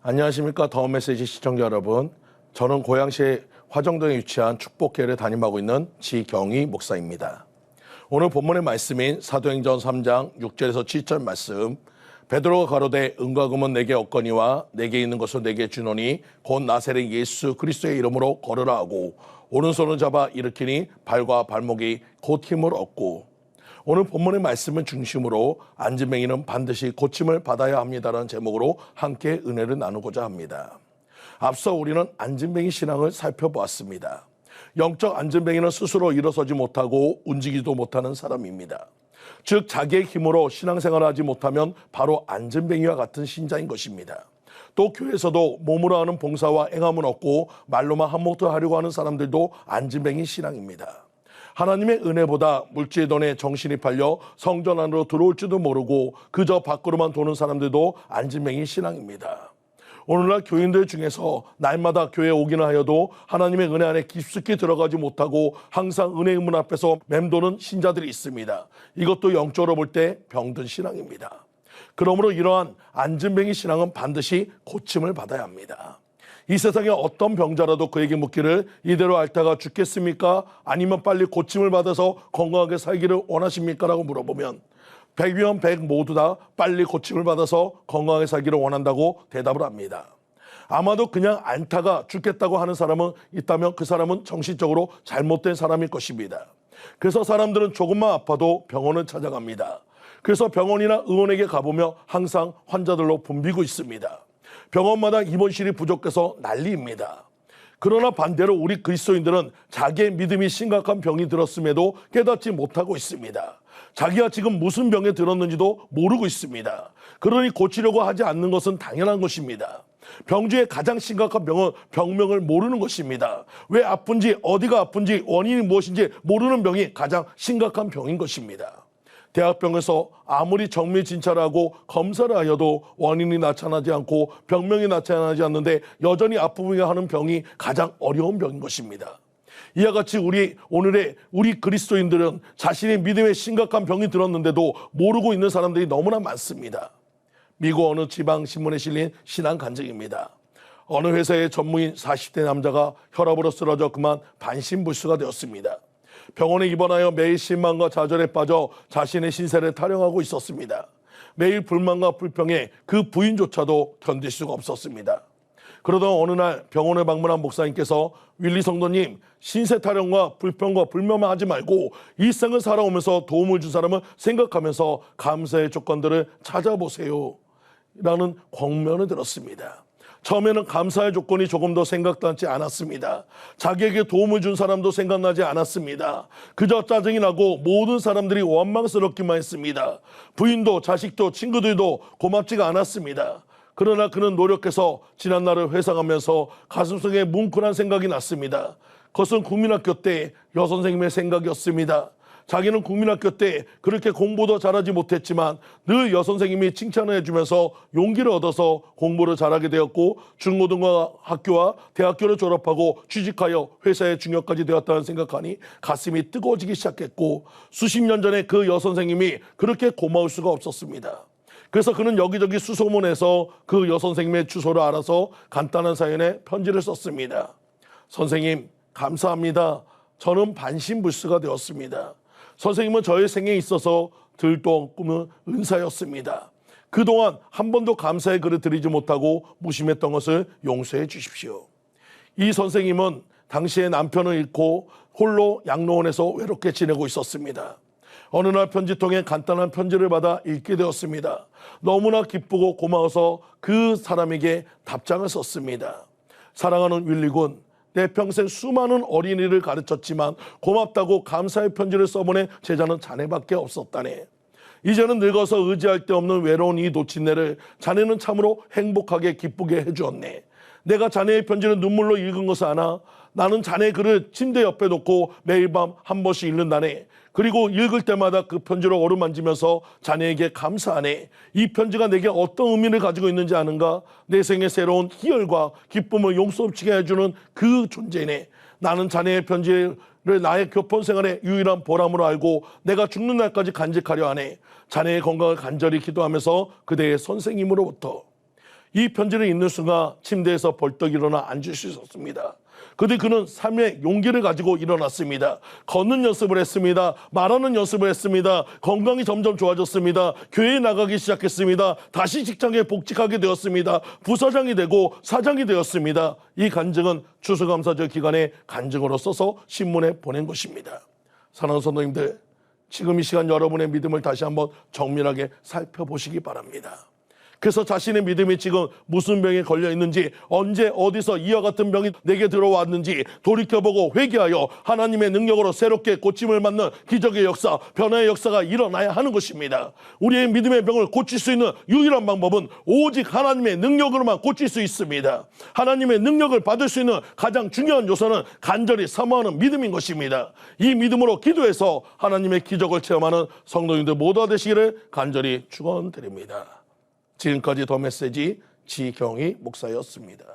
안녕하십니까. 더 메시지 시청자 여러분. 저는 고양시 화정동에 위치한 축복교회를 담임하고 있는 지경희 목사입니다. 오늘 본문의 말씀인 사도행전 3장 6절에서 7절 말씀, 베드로가 가로되 은과 금은 내게 없거니와 내게 있는 것을 내게 주노니 곧 나사렛 예수 그리스도의 이름으로 걸으라 하고 오른손을 잡아 일으키니 발과 발목이 곧 힘을 얻고. 오늘 본문의 말씀을 중심으로 안진뱅이는 반드시 고침을 받아야 합니다라는 제목으로 함께 은혜를 나누고자 합니다. 앞서 우리는 안진뱅이 신앙을 살펴보았습니다. 영적 안진뱅이는 스스로 일어서지 못하고 움직이지도 못하는 사람입니다. 즉 자기의 힘으로 신앙생활을 하지 못하면 바로 안진뱅이와 같은 신자인 것입니다. 또 교회에서도 몸으로 하는 봉사와 행함은 없고 말로만 한몫도 하려고 하는 사람들도 안진뱅이 신앙입니다. 하나님의 은혜보다 물질의 돈에 정신이 팔려 성전 안으로 들어올지도 모르고 그저 밖으로만 도는 사람들도 안진뱅이 신앙입니다. 오늘날 교인들 중에서 날마다 교회에 오기는 하여도 하나님의 은혜 안에 깊숙이 들어가지 못하고 항상 은혜의 문 앞에서 맴도는 신자들이 있습니다. 이것도 영적으로 볼 때 병든 신앙입니다. 그러므로 이러한 안진뱅이 신앙은 반드시 고침을 받아야 합니다. 이 세상에 어떤 병자라도 그에게 묻기를 이대로 앓다가 죽겠습니까? 아니면 빨리 고침을 받아서 건강하게 살기를 원하십니까? 라고 물어보면 100이면 100 모두 다 빨리 고침을 받아서 건강하게 살기를 원한다고 대답을 합니다. 아마도 그냥 앓다가 죽겠다고 하는 사람은 있다면 그 사람은 정신적으로 잘못된 사람일 것입니다. 그래서 사람들은 조금만 아파도 병원을 찾아갑니다. 그래서 병원이나 의원에게 가보며 항상 환자들로 붐비고 있습니다. 병원마다 입원실이 부족해서 난리입니다. 그러나 반대로 우리 그리스도인들은 자기의 믿음이 심각한 병이 들었음에도 깨닫지 못하고 있습니다. 자기가 지금 무슨 병에 들었는지도 모르고 있습니다. 그러니 고치려고 하지 않는 것은 당연한 것입니다. 병 중에 가장 심각한 병은 병명을 모르는 것입니다. 왜 아픈지, 어디가 아픈지, 원인이 무엇인지 모르는 병이 가장 심각한 병인 것입니다. 대학병에서 아무리 정밀진찰하고 검사를 하여도 원인이 나타나지 않고 병명이 나타나지 않는데 여전히 아프게 하는 병이 가장 어려운 병인 것입니다. 이와 같이 우리 그리스도인들은 자신의 믿음에 심각한 병이 들었는데도 모르고 있는 사람들이 너무나 많습니다. 미국 어느 지방신문에 실린 신앙 간증입니다. 어느 회사의 전무인 40대 남자가 혈압으로 쓰러져 그만 반신불수가 되었습니다. 병원에 입원하여 매일 실망과 좌절에 빠져 자신의 신세를 타령하고 있었습니다. 매일 불만과 불평에 그 부인조차도 견딜 수가 없었습니다. 그러던 어느 날 병원을 방문한 목사님께서 윌리 성도님, 신세 타령과 불평과 불만만 하지 말고 일생을 살아오면서 도움을 준 사람을 생각하면서 감사의 조건들을 찾아보세요 라는 권면을 들었습니다. 처음에는 감사의 조건이 조금 더 생각도 하지 않았습니다. 자기에게 도움을 준 사람도 생각나지 않았습니다. 그저 짜증이 나고 모든 사람들이 원망스럽기만 했습니다. 부인도 자식도 친구들도 고맙지가 않았습니다. 그러나 그는 노력해서 지난날을 회상하면서 가슴속에 뭉클한 생각이 났습니다. 그것은 국민학교 때 여선생님의 생각이었습니다. 자기는 국민학교 때 그렇게 공부도 잘하지 못했지만 늘 여선생님이 칭찬을 해주면서 용기를 얻어서 공부를 잘하게 되었고 중고등학교와 대학교를 졸업하고 취직하여 회사에 중역까지 되었다는 생각하니 가슴이 뜨거워지기 시작했고 수십 년 전에 그 여선생님이 그렇게 고마울 수가 없었습니다. 그래서 그는 여기저기 수소문해서 그 여선생님의 주소를 알아서 간단한 사연에 편지를 썼습니다. 선생님, 감사합니다. 저는 반신불수가 되었습니다. 선생님은 저의 생에 있어서 들도 없는 은사였습니다. 그동안 한 번도 감사의 글을 드리지 못하고 무심했던 것을 용서해 주십시오. 이 선생님은 당시에 남편을 잃고 홀로 양로원에서 외롭게 지내고 있었습니다. 어느 날 편지통에 간단한 편지를 받아 읽게 되었습니다. 너무나 기쁘고 고마워서 그 사람에게 답장을 썼습니다. 사랑하는 윌리군, 내 평생 수많은 어린이를 가르쳤지만 고맙다고 감사의 편지를 써보낸 제자는 자네밖에 없었다네. 이제는 늙어서 의지할 데 없는 외로운 이 노친네를 자네는 참으로 행복하게 기쁘게 해주었네. 내가 자네의 편지를 눈물로 읽은 것을 아나? 나는 자네 글을 침대 옆에 놓고 매일 밤 한 번씩 읽는다네. 그리고 읽을 때마다 그 편지를 어루만지면서 자네에게 감사하네. 이 편지가 내게 어떤 의미를 가지고 있는지 아는가? 내 생의 새로운 희열과 기쁨을 용서 없이 해주는 그 존재네. 나는 자네의 편지를 나의 교폰 생활의 유일한 보람으로 알고 내가 죽는 날까지 간직하려 하네. 자네의 건강을 간절히 기도하면서 그대의 선생님으로부터. 이 편지를 읽는 순간 침대에서 벌떡 일어나 앉을 수 있었습니다. 그런데 그는 삶의 용기를 가지고 일어났습니다. 걷는 연습을 했습니다. 말하는 연습을 했습니다. 건강이 점점 좋아졌습니다. 교회에 나가기 시작했습니다. 다시 직장에 복직하게 되었습니다. 부사장이 되고 사장이 되었습니다. 이 간증은 추수감사절 기간에 간증으로 써서 신문에 보낸 것입니다. 사랑하는 성도님들, 지금 이 시간 여러분의 믿음을 다시 한번 정밀하게 살펴보시기 바랍니다. 그래서 자신의 믿음이 지금 무슨 병에 걸려 있는지, 언제 어디서 이와 같은 병이 내게 들어왔는지 돌이켜보고 회개하여 하나님의 능력으로 새롭게 고침을 받는 기적의 역사, 변화의 역사가 일어나야 하는 것입니다. 우리의 믿음의 병을 고칠 수 있는 유일한 방법은 오직 하나님의 능력으로만 고칠 수 있습니다. 하나님의 능력을 받을 수 있는 가장 중요한 요소는 간절히 사모하는 믿음인 것입니다. 이 믿음으로 기도해서 하나님의 기적을 체험하는 성도님들 모두가 되시기를 간절히 축원드립니다. 지금까지 더 메시지 지경희 목사였습니다.